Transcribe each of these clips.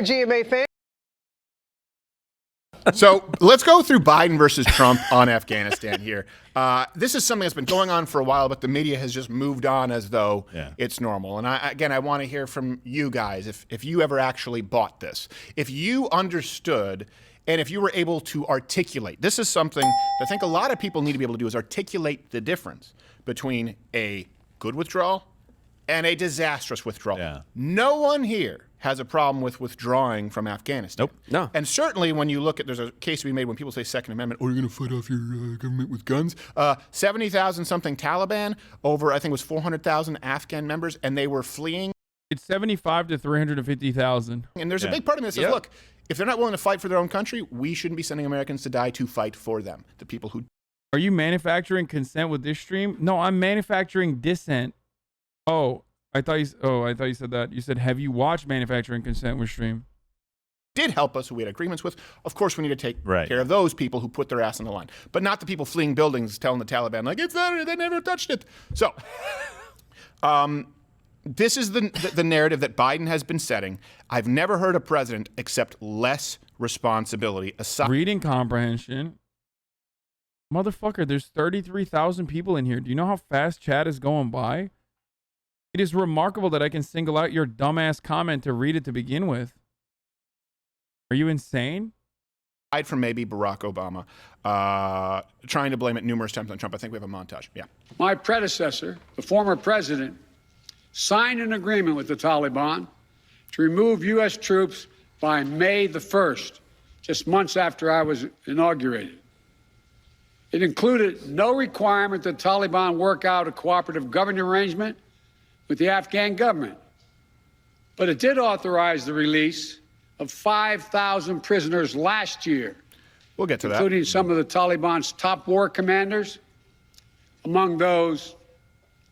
GMA fan. So let's go through Biden versus Trump on Afghanistan here. This is something that's been going on for a while, but the media has just moved on as though it's normal. And I want to hear from you guys if you ever actually bought this, if you understood, and if you were able to articulate. This is something that I think a lot of people need to be able to do, is articulate the difference between a good withdrawal and a disastrous withdrawal. Yeah. No one here has a problem with withdrawing from Afghanistan. Nope. No. And certainly when you look at, there's a case to be made when people say Second Amendment, you're going to fight off your government with guns. 70,000 something Taliban over, I think it was 400,000 Afghan members, and they were fleeing. It's 75 to 350,000. And there's a big part of me that says, look, if they're not willing to fight for their own country, we shouldn't be sending Americans to die to fight for them. The people who... Are you manufacturing consent with this stream? No, I'm manufacturing dissent. I thought you said that. You said, have you watched Manufacturing Consent with stream? Did help us, who we had agreements with. Of course, we need to take care of those people who put their ass on the line, but not the people fleeing buildings telling the Taliban, like, it's not, they never touched it. So this is the narrative that Biden has been setting. I've never heard a president accept less responsibility. Reading comprehension. Motherfucker, there's 33,000 people in here. Do you know how fast chat is going by? It is remarkable that I can single out your dumbass comment to read it to begin with. Are you insane? Aside from maybe Barack Obama, trying to blame it numerous times on Trump. I think we have a montage. Yeah. My predecessor, the former president, signed an agreement with the Taliban to remove U.S. troops by May the 1st, just months after I was inaugurated. It included no requirement that the Taliban work out a cooperative governing arrangement with the Afghan government. But it did authorize the release of 5,000 prisoners last year. We'll get to that. Including some of the Taliban's top war commanders, among those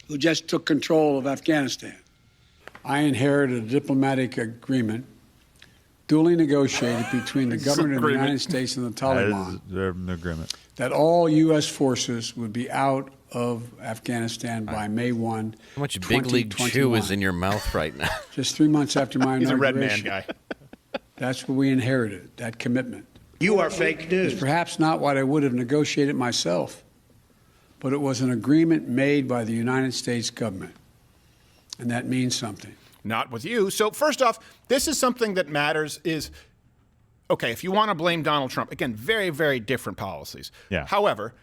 who just took control of Afghanistan. I inherited a diplomatic agreement duly negotiated between the government of the United States and the Taliban that all U.S. forces would be out of Afghanistan by May 1, How much big league chew is in your mouth right now? Just 3 months after my He's inauguration. a red man guy. That's what we inherited, that commitment. You are fake news. It's perhaps not what I would have negotiated myself, but it was an agreement made by the United States government, and that means something. Not with you. So first off, this is something that matters is, okay, if you want to blame Donald Trump, again, very, very different policies. Yeah. However,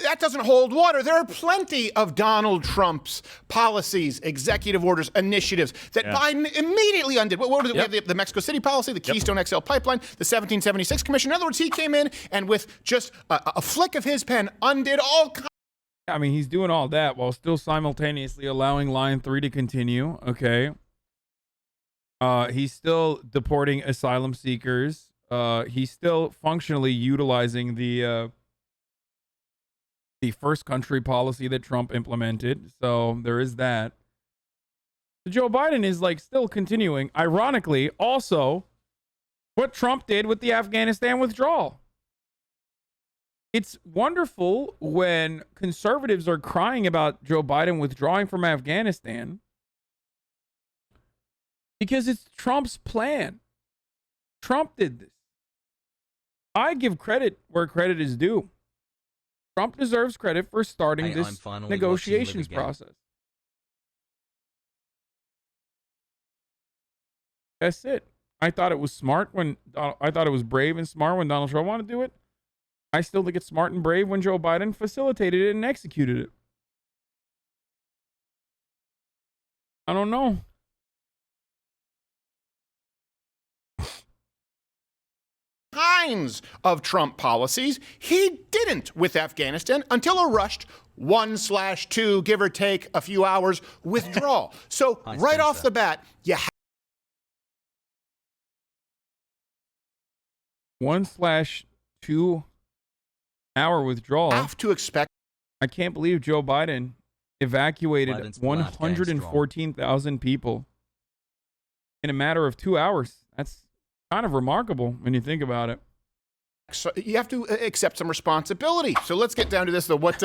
that doesn't hold water. There are plenty of Donald Trump's policies, executive orders, initiatives that Biden immediately undid. What was it? We had the Mexico City policy, the Keystone XL pipeline, the 1776 commission. In other words, he came in and with just a flick of his pen undid all kinds. I mean, he's doing all that while still simultaneously allowing Line 3 to continue. Okay. He's still deporting asylum seekers. He's still functionally utilizing the first country policy that Trump implemented. So there is that. Joe Biden is like still continuing, ironically, also what Trump did with the Afghanistan withdrawal. It's wonderful when conservatives are crying about Joe Biden withdrawing from Afghanistan because it's Trump's plan. Trump did this. I give credit where credit is due. Trump deserves credit for starting this negotiations process. That's it. I thought it was smart I thought it was brave and smart when Donald Trump wanted to do it. I still think it's smart and brave when Joe Biden facilitated it and executed it. I don't know. Kinds of Trump policies. He didn't with Afghanistan until a rushed 1/2, give or take a few hours withdrawal. So right off the bat, you have 1/2 hour withdrawal. have to expect. I can't believe Joe Biden evacuated 114,000 people in a matter of 2 hours. That's kind of remarkable when you think about it. So you have to accept some responsibility. So let's get down to this, though. What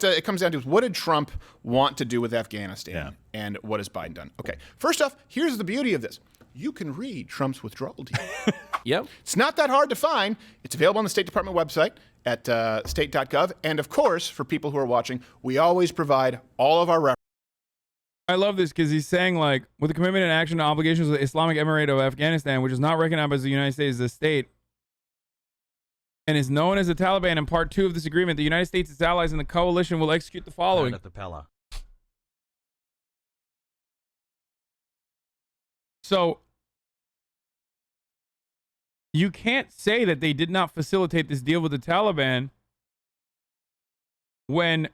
it comes down to is, what did Trump want to do with Afghanistan, and what has Biden done? Okay, first off, here's the beauty of this. you can read Trump's withdrawal deal. Yep. It's not that hard to find. It's available on the State Department website at state.gov. And of course, for people who are watching, we always provide all of our references. I love this because he's saying, like, with the commitment and action to obligations of the Islamic Emirate of Afghanistan, which is not recognized by the United States as a state, and is known as the Taliban in Part 2 of this agreement, the United States, its allies, and the coalition will execute the following. So, you can't say that they did not facilitate this deal with the Taliban when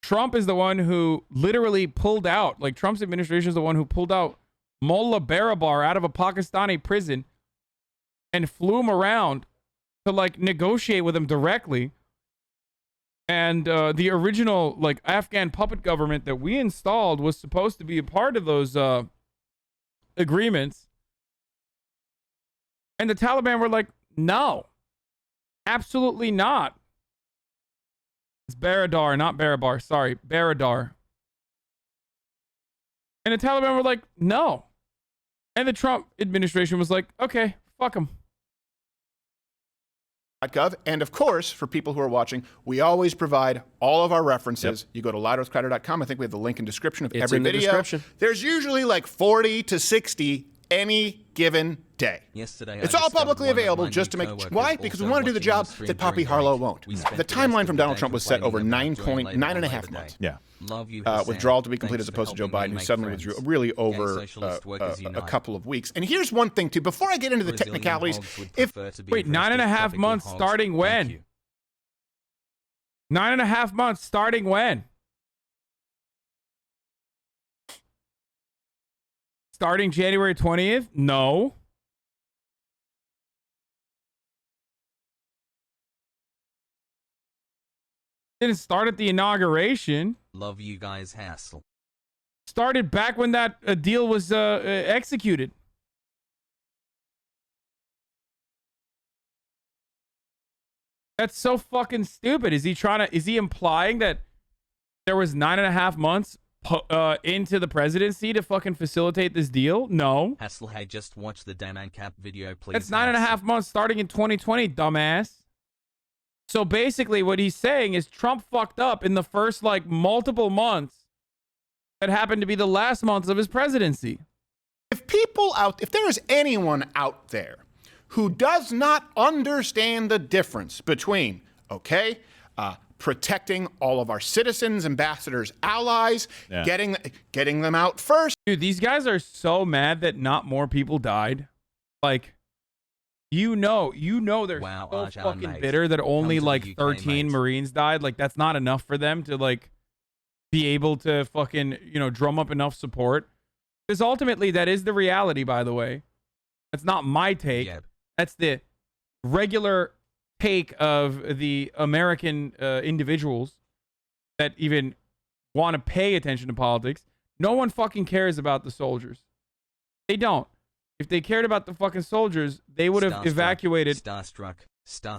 Trump is the one who literally pulled out, like Trump's administration is the one who pulled out Mullah Barabar out of a Pakistani prison and flew him around to like negotiate with him directly. And the original like Afghan puppet government that we installed was supposed to be a part of those agreements. And the Taliban were like, no, absolutely not. It's Baradar, not Barabar. Sorry, Baradar. And the Taliban were like, no. And the Trump administration was like, okay, fuck them. .gov. And of course, for people who are watching, we always provide all of our references. Yep. You go to louderwithcrowder.com. I think we have the link in description of every video. Description. There's usually like 40 to 60 any given day. Yesterday, it's all publicly available just to make... Why? Because we want to do the job that Poppy Harlow won't. The timeline from Donald Trump was set over 9.5 months. Yeah. Love you, withdrawal to be complete as opposed to Joe Biden, who suddenly withdrew really over a couple of weeks. And here's one thing, too. Before I get into the technicalities, wait, 9.5 months starting when? 9.5 months starting when? Starting January 20th? No. Didn't start at the inauguration. Love you guys, hassle. Started back when that deal was executed. That's so fucking stupid. Is he implying that there was 9.5 months into the presidency to fucking facilitate this deal? No. Hassle, hey, just watch the Dan and Cap video, please. That's 9.5 months starting in 2020, dumbass. So basically what he's saying is Trump fucked up in the first like multiple months that happened to be the last months of his presidency. If there is anyone out there who does not understand the difference between, protecting all of our citizens, ambassadors, allies, getting them out first. Dude, these guys are so mad that not more people died. Like, you know they're so fucking bitter that only like 13 Marines died. Like, that's not enough for them to like be able to fucking, drum up enough support. Because ultimately that is the reality, by the way. That's not my take. Yep. That's the regular take of the American individuals that even want to pay attention to politics. No one fucking cares about the soldiers. They don't. If they cared about the fucking soldiers, they would have evacuated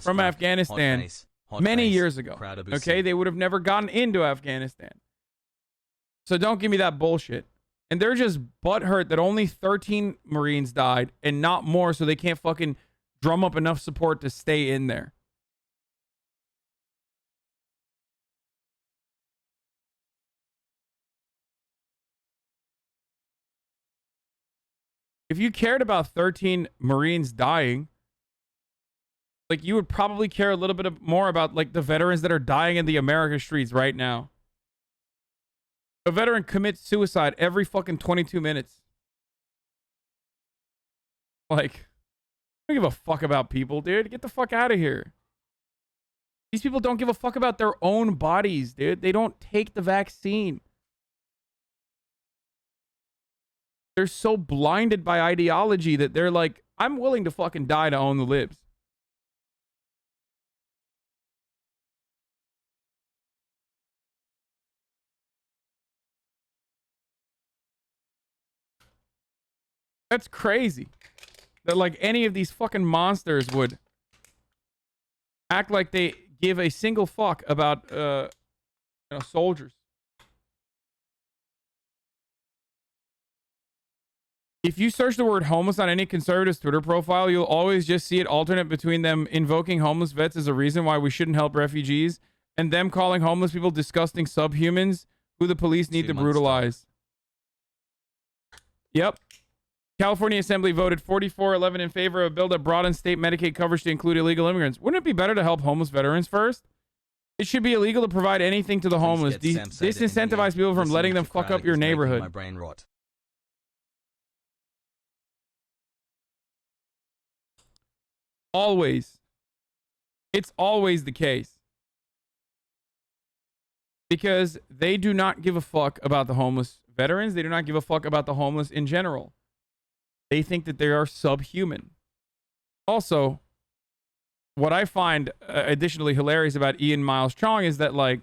from Afghanistan many years ago. Okay? They would have never gotten into Afghanistan. So don't give me that bullshit. And they're just butthurt that only 13 Marines died and not more, so they can't fucking drum up enough support to stay in there. If you cared about 13 Marines dying, like, you would probably care a little bit more about like the veterans that are dying in the America streets right now. A veteran commits suicide every fucking 22 minutes. Like, I don't give a fuck about people, dude. Get the fuck out of here. These people don't give a fuck about their own bodies, dude. They don't take the vaccine. They're so blinded by ideology that they're like, I'm willing to fucking die to own the libs. That's crazy. That like any of these fucking monsters would act like they give a single fuck about soldiers. If you search the word homeless on any conservative's Twitter profile, you'll always just see it alternate between them invoking homeless vets as a reason why we shouldn't help refugees and them calling homeless people disgusting subhumans who the police need to brutalize. Yep. California Assembly voted 44-11 in favor of a bill that broadens state Medicaid coverage to include illegal immigrants. Wouldn't it be better to help homeless veterans first? It should be illegal to provide anything to the homeless. Disincentivize people from letting them fuck up your neighborhood. My brain rot. Always. It's always the case. Because they do not give a fuck about the homeless veterans. They do not give a fuck about the homeless in general. They think that they are subhuman. Also, what I find additionally hilarious about Ian Miles Chong is that, like,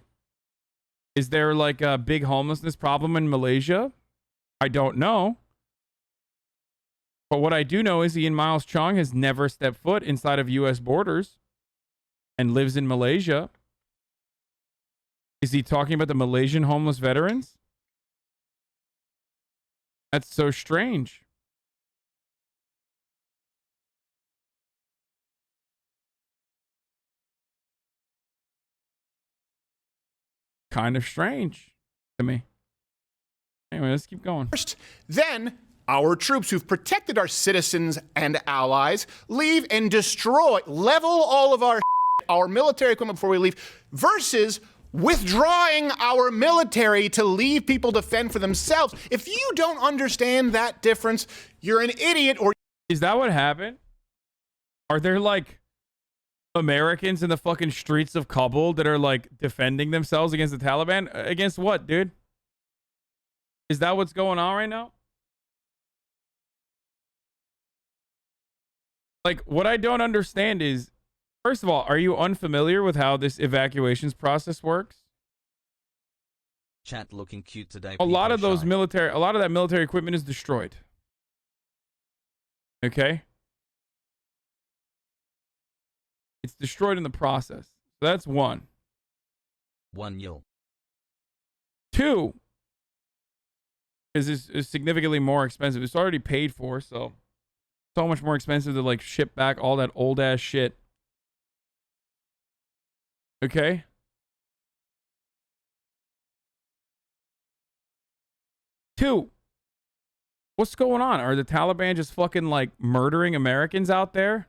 is there like a big homelessness problem in Malaysia? I don't know. But what I do know is Ian Miles Chong has never stepped foot inside of U.S. borders and lives in Malaysia. Is he talking about the Malaysian homeless veterans? That's so strange. Kind of strange to me. Anyway, let's keep going. First, then our troops who've protected our citizens and allies leave and destroy, level all of our military equipment before we leave, versus withdrawing our military to leave people to fend for themselves. If you don't understand that difference, you're an idiot. Or is that what happened? Are there like Americans in the fucking streets of Kabul that are like defending themselves against the Taliban? Against what, dude? Is that what's going on right now? Like, what I don't understand is, first of all, are you unfamiliar with how this evacuations process works? Chat looking cute today. A lot of that military equipment is destroyed. Okay? It's destroyed in the process. So that's one. 1 yil. Two is significantly more expensive. It's already paid for, so much more expensive to like ship back all that old ass shit. Okay? Two, what's going on? Are the Taliban just fucking like murdering Americans out there?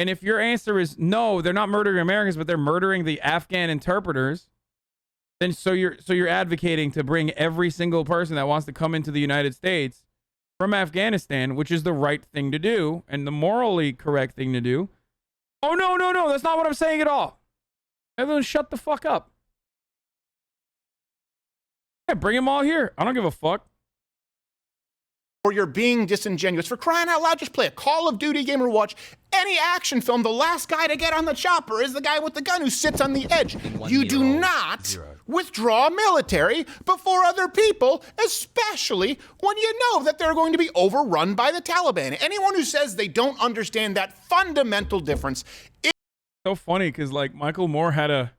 And if your answer is no, they're not murdering Americans, but they're murdering the Afghan interpreters, then so you're advocating to bring every single person that wants to come into the United States from Afghanistan, which is the right thing to do and the morally correct thing to do. Oh, no, that's not what I'm saying at all. Everyone shut the fuck up. Yeah, bring them all here. I don't give a fuck. Or you're being disingenuous. For crying out loud, just play a Call of Duty game or watch any action film. The last guy to get on the chopper is the guy with the gun who sits on the edge. You do not withdraw military before other people, especially when you know that they're going to be overrun by the Taliban. Anyone who says they don't understand that fundamental difference is so funny because like Michael Moore had a,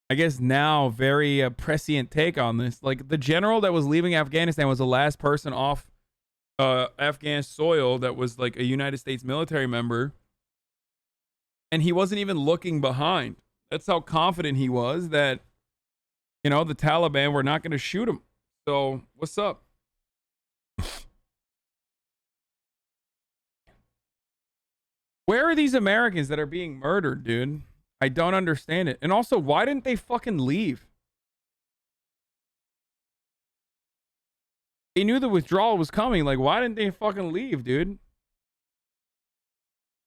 I guess now very prescient take on this. Like the general that was leaving Afghanistan was the last person off Afghan soil that was like a United States military member, and he wasn't even looking behind. That's how confident he was that, you know, the Taliban were not going to shoot him. So what's up? Where are these Americans that are being murdered, dude? I don't understand it. And also, why didn't they fucking leave? They knew the withdrawal was coming. Like, why didn't they fucking leave, dude?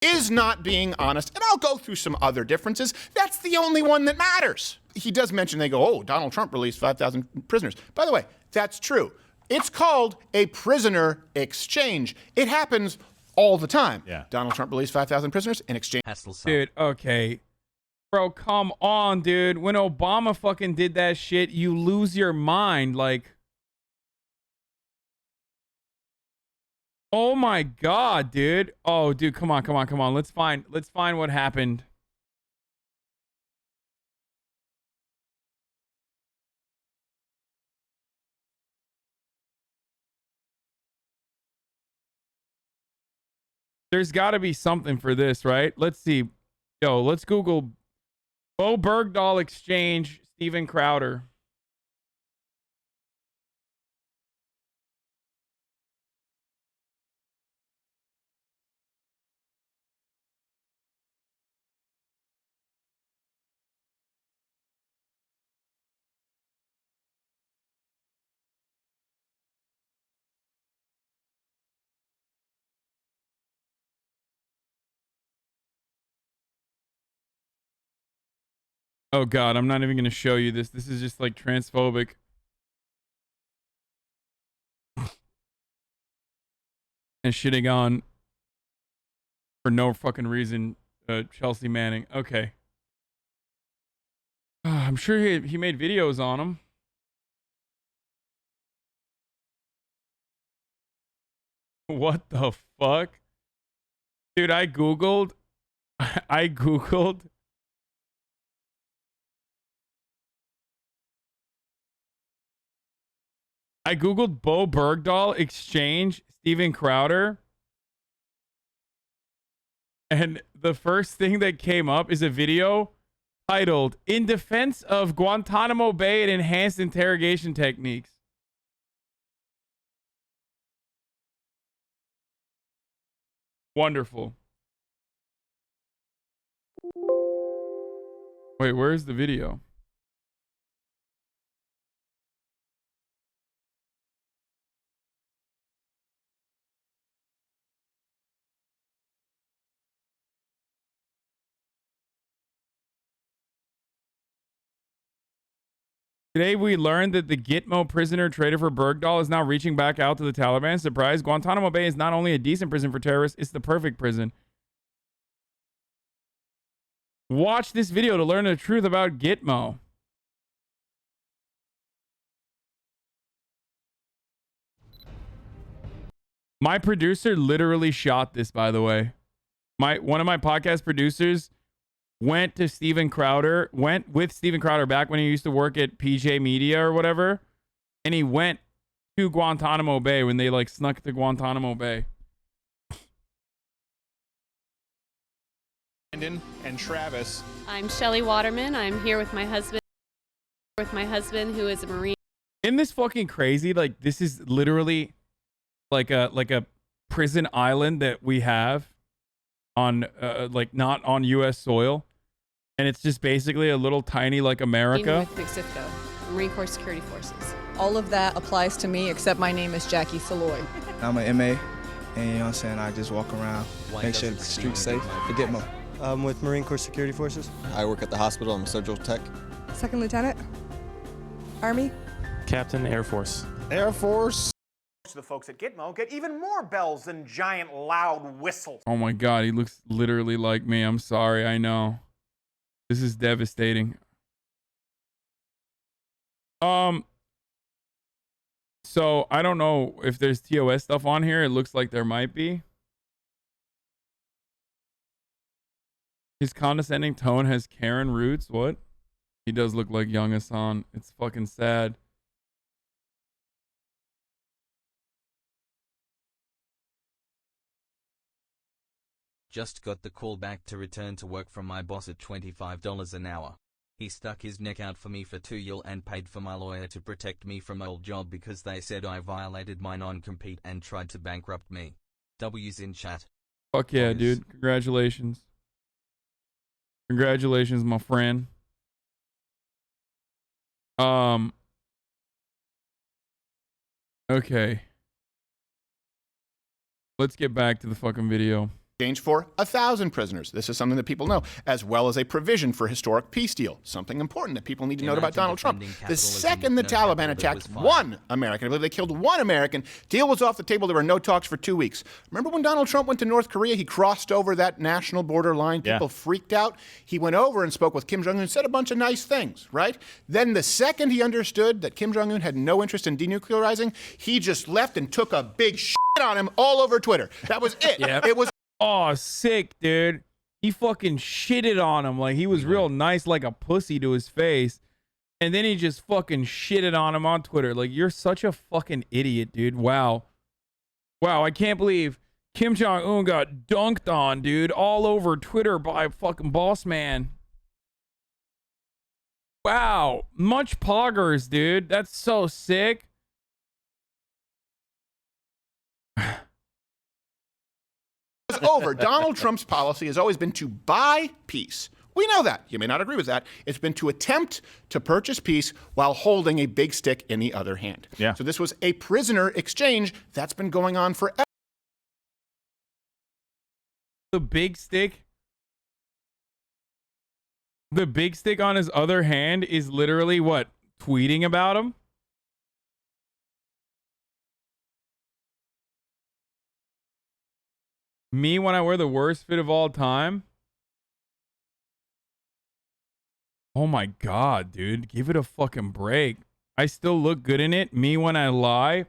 is not being honest. And I'll go through some other differences. That's the only one that matters. He does mention, they go, oh, Donald Trump released 5,000 prisoners. By the way, that's true. It's called a prisoner exchange. It happens all the time. Yeah. Donald Trump released 5,000 prisoners in exchange. Dude, okay. Bro, come on, dude. When Obama fucking did that shit, you lose your mind. Like, oh my God, dude. Oh, dude, come on. Let's find what happened. There's got to be something for this, right? Let's see. Yo, let's Google Bo Bergdahl exchange Steven Crowder. Oh God, I'm not even going to show you this. This is just like transphobic. And shitting on, for no fucking reason, Chelsea Manning. Okay. I'm sure he made videos on him. What the fuck? Dude, I Googled Bo Bergdahl exchange Steven Crowder. And the first thing that came up is a video titled "In Defense of Guantanamo Bay and Enhanced Interrogation Techniques." Wonderful. Wait, where's the video? Today, we learned that the Gitmo prisoner traded for Bergdahl is now reaching back out to the Taliban. Surprise, Guantanamo Bay is not only a decent prison for terrorists, it's the perfect prison. Watch this video to learn the truth about Gitmo. My producer literally shot this, by the way. One of my podcast producers went with Steven Crowder back when he used to work at PJ Media or whatever, and he went to Guantanamo Bay when they like snuck to Guantanamo Bay. Brandon and Travis. I'm Shelly Waterman. I'm here with my husband, who is a Marine. Isn't this fucking crazy? Like, this is literally like a prison island that we have on like not on U.S. soil. And it's just basically a little tiny like America. With McSIFCO, Marine Corps Security Forces. All of that applies to me, except my name is Jackie Saloy. I'm an MA, and you know what I'm saying, I just walk around, make sure the street's safe, forget more. I'm with Marine Corps Security Forces. I work at the hospital. I'm a surgical tech. Second Lieutenant, Army. Captain, Air Force. Air Force. The folks at Gitmo get even more bells than giant loud whistles. Oh my God, he looks literally like me. I'm sorry, I know. This is devastating. So I don't know if there's TOS stuff on here. It looks like there might be. His condescending tone has Karen roots. What? He does look like young Hassan. It's fucking sad. Just got the call back to return to work from my boss at $25 an hour. He stuck his neck out for me for 2 years and paid for my lawyer to protect me from my old job because they said I violated my non-compete and tried to bankrupt me. W's in chat. Fuck yeah, dude. Congratulations. Congratulations, my friend. Okay. Let's get back to the fucking video. Exchange for 1,000 prisoners. This is something that people know, as well as a provision for historic peace deal. Something important that people need to know about Donald Trump. The second the Taliban attacked one American, I believe they killed one American, deal was off the table. There were no talks for 2 weeks. Remember when Donald Trump went to North Korea? He crossed over that national border line. People freaked out. He went over and spoke with Kim Jong-un and said a bunch of nice things, right? Then the second he understood that Kim Jong-un had no interest in denuclearizing, he just left and took a big shit on him all over Twitter. That was it. It was. Oh, sick, dude. He fucking shitted on him. Like, he was real nice, like a pussy to his face. And then he just fucking shitted on him on Twitter. Like, you're such a fucking idiot, dude. Wow. Wow, I can't believe Kim Jong-un got dunked on, dude, all over Twitter by fucking boss man. Wow. Much poggers, dude. That's so sick. It's over. Donald Trump's policy has always been to buy peace. We know that. You may not agree with that. It's been to attempt to purchase peace while holding a big stick in the other hand. Yeah. So this was a prisoner exchange that's been going on forever. The big stick. The big stick on his other hand is literally what? Tweeting about him? Me when I wear the worst fit of all time? Oh my God, dude. Give it a fucking break. I still look good in it. Me when I lie.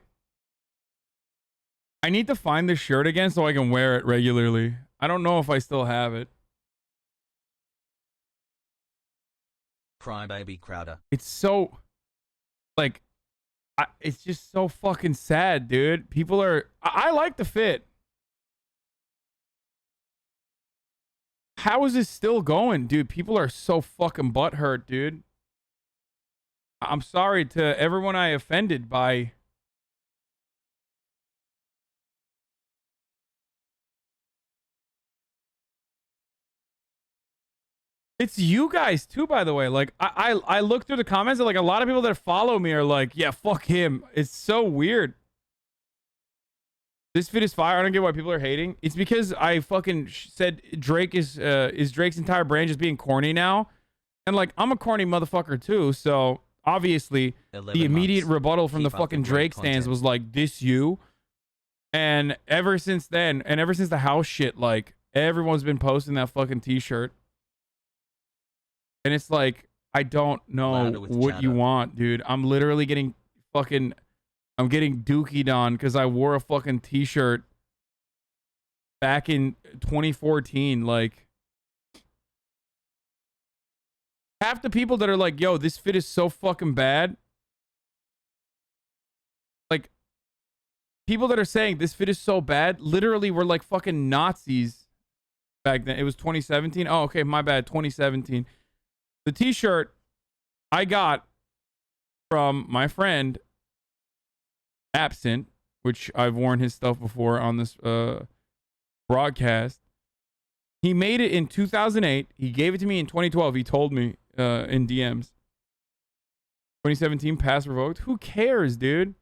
I need to find this shirt again so I can wear it regularly. I don't know if I still have it. Crybaby Crowder. It's so, like, it's just so fucking sad, dude. People are, I like the fit. How is this still going, dude? People are so fucking butthurt, dude. I'm sorry to everyone I offended by. It's you guys too, by the way. Like, I look through the comments and like a lot of people that follow me are like, yeah, fuck him. It's so weird. This fit is fire. I don't get why people are hating. It's because I fucking said Drake is Drake's entire brand just being corny now. And like, I'm a corny motherfucker too. So obviously the immediate rebuttal from the fucking Drake stands was like, this you. And ever since then, and ever since the house shit, like everyone's been posting that fucking t-shirt. And it's like, I don't know what you want, dude. I'm literally getting fucking, I'm getting dookied on because I wore a fucking t-shirt back in 2014. Like, half the people that are like, yo, this fit is so fucking bad. Like, people that are saying this fit is so bad literally were like fucking Nazis back then. It was 2017. Oh, okay, my bad. 2017. The t-shirt I got from my friend Absent, which I've worn his stuff before on this broadcast. He made it in 2008. He gave it to me in 2012. He told me in DMs. 2017 pass revoked. Who cares, dude?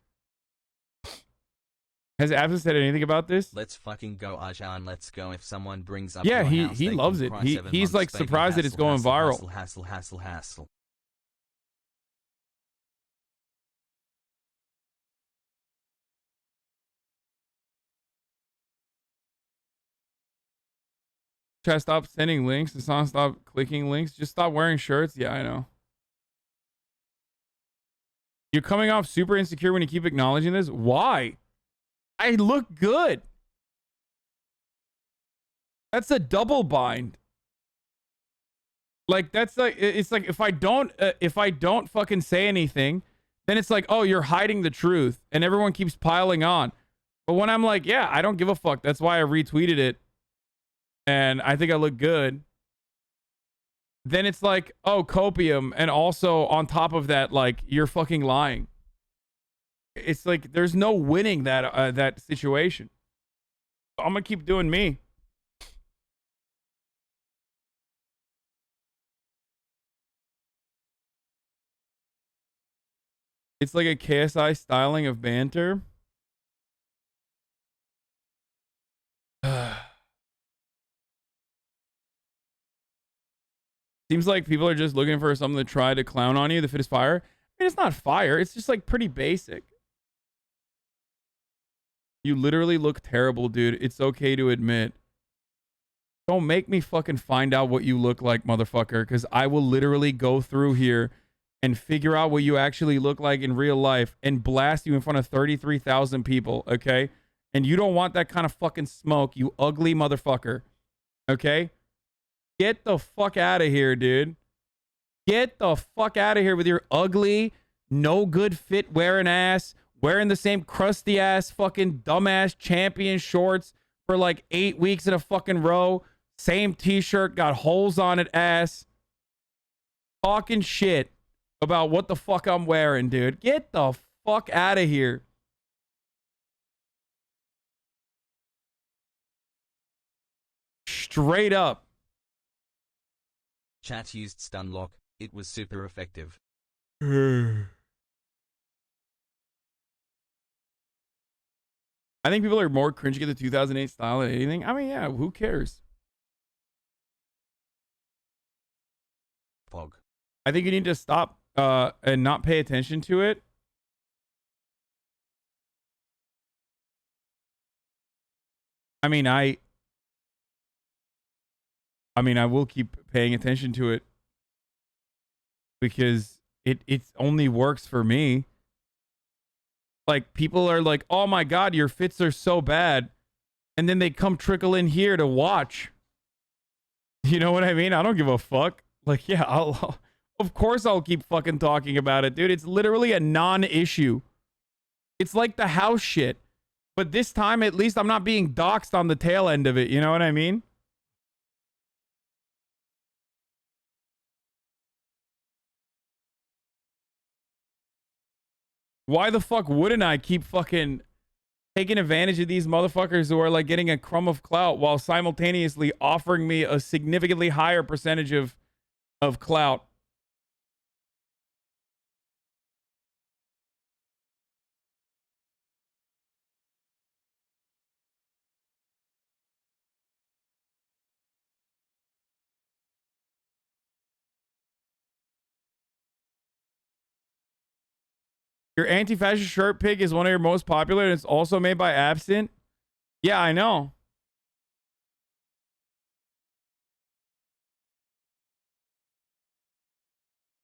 Has Absent said anything about this? Let's fucking go, Ajan. Let's go. If someone brings up yeah, your house, he loves it. He's like surprised that it's going viral. Hassle. Should I stop sending links? Does someone stop clicking links? Just stop wearing shirts? Yeah, I know. You're coming off super insecure when you keep acknowledging this. Why? I look good. That's a double bind. Like, that's like, it's like if I don't fucking say anything, then it's like, oh, you're hiding the truth and everyone keeps piling on. But when I'm like, yeah, I don't give a fuck. That's why I retweeted it. And I think I look good. Then it's like, oh, copium. And also on top of that, like, you're fucking lying. It's like, there's no winning that, that situation. I'm going to keep doing me. It's like a KSI styling of banter. Seems like people are just looking for something to try to clown on you. The fit is fire. I mean, it's not fire. It's just like pretty basic. You literally look terrible, dude. It's okay to admit. Don't make me fucking find out what you look like, motherfucker, because I will literally go through here and figure out what you actually look like in real life and blast you in front of 33,000 people, okay? And you don't want that kind of fucking smoke, you ugly motherfucker, okay? Get the fuck out of here, dude. Get the fuck out of here with your ugly, no good fit wearing ass, wearing the same crusty ass fucking dumbass champion shorts for like 8 weeks in a fucking row. Same t-shirt, got holes on it, ass. Talking shit about what the fuck I'm wearing, dude. Get the fuck out of here. Straight up. Chat used stun lock. It was super effective. I think people are more cringy at the 2008 style than anything. I mean, yeah, who cares? Pog. I think you need to stop and not pay attention to it. I mean, I will keep paying attention to it because it only works for me. Like, people are like, oh my God, your fits are so bad. And then they come trickle in here to watch. You know what I mean? I don't give a fuck. Like, yeah, of course I'll keep fucking talking about it, dude. It's literally a non-issue. It's like the house shit. But this time, at least I'm not being doxxed on the tail end of it. You know what I mean? Why the fuck wouldn't I keep fucking taking advantage of these motherfuckers who are like getting a crumb of clout while simultaneously offering me a significantly higher percentage of clout? Your anti-fascist shirt pick is one of your most popular, and it's also made by Absent. Yeah, I know.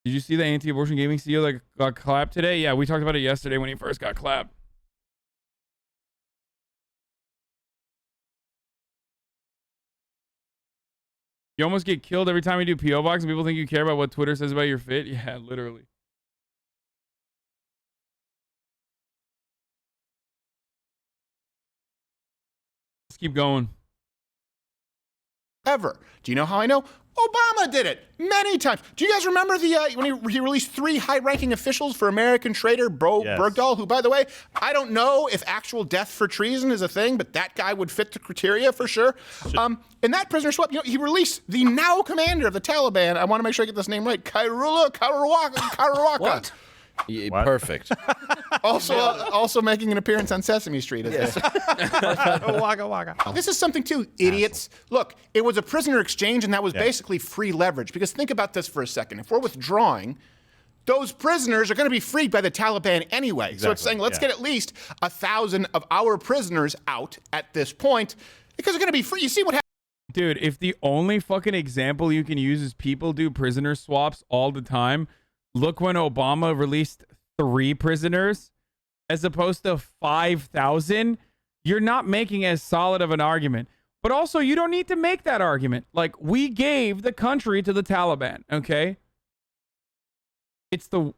Did you see the anti-abortion gaming CEO that got clapped today? Yeah, we talked about it yesterday when he first got clapped. You almost get killed every time you do P.O. Box and people think you care about what Twitter says about your fit. Yeah, literally. Let's keep going. Ever. Do you know how I know? Obama did it many times. Do you guys remember the when he released 3 high-ranking officials for American traitor Bergdahl, who, by the way, I don't know if actual death for treason is a thing, but that guy would fit the criteria for sure. In that prisoner swap, he released the now commander of the Taliban. I want to make sure I get this name right. Karawaka. What? Yeah, perfect. Also making an appearance on Sesame Street. Yes. Waka waka. This is something too, idiots. Look, it was a prisoner exchange, and that was basically free leverage. Because think about this for a second. If we're withdrawing, those prisoners are going to be freed by the Taliban anyway. Exactly. So it's saying, let's get at least 1,000 of our prisoners out at this point, because they're going to be free. You see what happens? Dude, if the only fucking example you can use is people do prisoner swaps all the time, look when Obama released 3 prisoners as opposed to 5,000. You're not making as solid of an argument. But also, you don't need to make that argument. Like, we gave the country to the Taliban, okay? It's the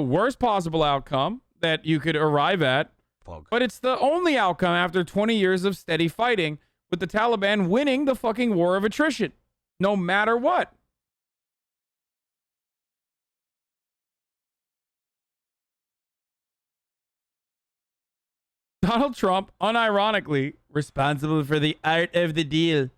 worst possible outcome that you could arrive at. But it's the only outcome after 20 years of steady fighting, with the Taliban winning the fucking war of attrition, no matter what. Donald Trump, unironically responsible for the art of the deal,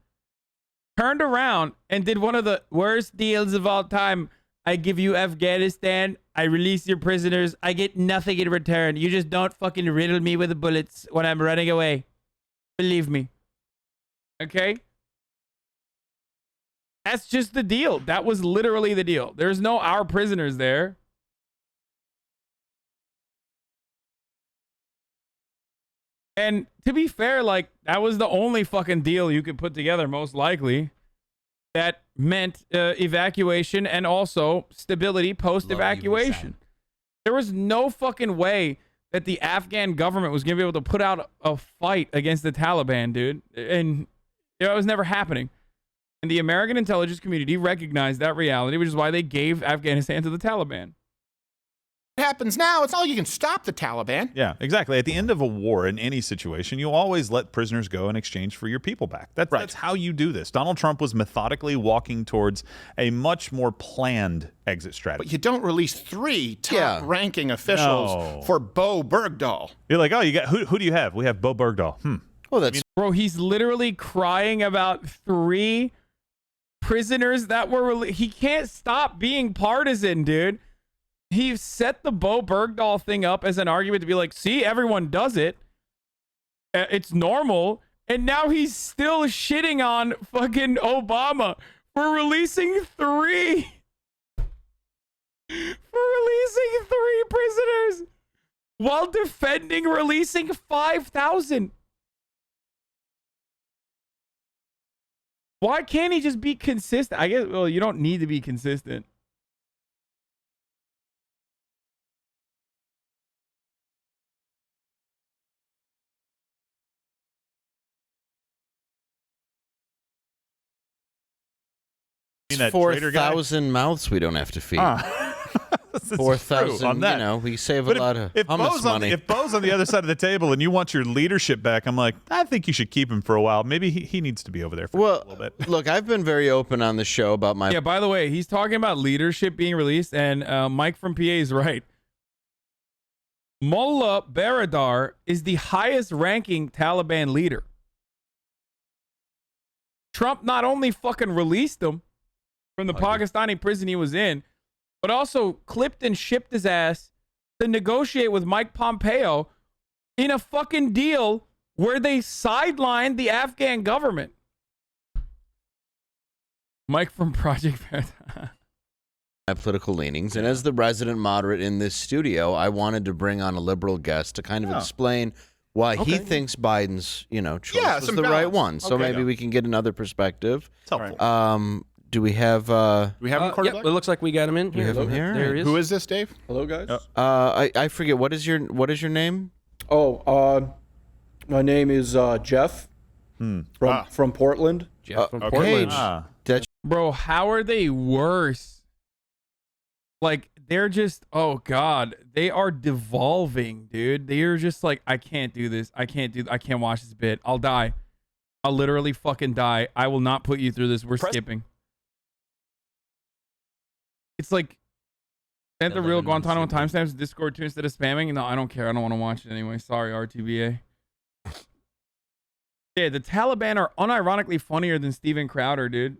turned around and did one of the worst deals of all time. I give you Afghanistan. I release your prisoners. I get nothing in return. You just don't fucking riddle me with bullets when I'm running away. Believe me. Okay? That's just the deal. That was literally the deal. There's no our prisoners there. And to be fair, like, that was the only fucking deal you could put together, most likely, that meant evacuation and also stability post-evacuation. There was no fucking way that the Afghan government was going to be able to put out a fight against the Taliban, dude. And it was never happening. And the American intelligence community recognized that reality, which is why they gave Afghanistan to the Taliban. happens now, it's not like you can stop the Taliban. Yeah, exactly. At the end of a war, in any situation, you always let prisoners go in exchange for your people back. That's how you do this. Donald Trump was methodically walking towards a much more planned exit strategy. But you don't release 3 top-ranking officials for Bo Bergdahl. You're like, oh, you got who do you have? We have Bo Bergdahl. Well, that's bro. He's literally crying about 3 prisoners that were. He can't stop being partisan, dude. He set the Bo Bergdahl thing up as an argument to be like, see, everyone does it. It's normal. And now he's still shitting on fucking Obama for releasing 3. For releasing 3 prisoners while defending releasing 5,000. Why can't he just be consistent? I guess, well, you don't need to be consistent. It's 4,000 mouths we don't have to feed. 4,000, you know, we save a lot of hummus money. If Bo's on the other side of the table and you want your leadership back, I'm like, I think you should keep him for a while. Maybe he needs to be over there for a little bit. Look, I've been very open on the show about my... Yeah, by the way, he's talking about leadership being released, and Mike from PA is right. Mullah Baradar is the highest-ranking Taliban leader. Trump not only fucking released him from the Pakistani prison he was in, but also clipped and shipped his ass to negotiate with Mike Pompeo in a fucking deal where they sidelined the Afghan government. Mike from Project Veritas. My political leanings, and as the resident moderate in this studio, I wanted to bring on a liberal guest to kind of explain why he thinks Biden's, choice was the right one. So maybe we can get another perspective. It's helpful. Do we have him, quarterback? Yep, it looks like we got him in. We have him here. There he is. Who is this, Dave? Hello, guys. I forget what is your name? Oh, my name is Jeff from Portland. Jeff from Portland. Bro, how are they worse? Like, they're just, oh God, they are devolving, dude. They're just like, I can't do this. I can't watch this bit. I'll die. I'll literally fucking die. I will not put you through this. We're skipping. It's like, sent the real Guantanamo timestamps Discord too instead of spamming. No, I don't care. I don't want to watch it anyway. Sorry, RTBA. Yeah, the Taliban are unironically funnier than Steven Crowder, dude.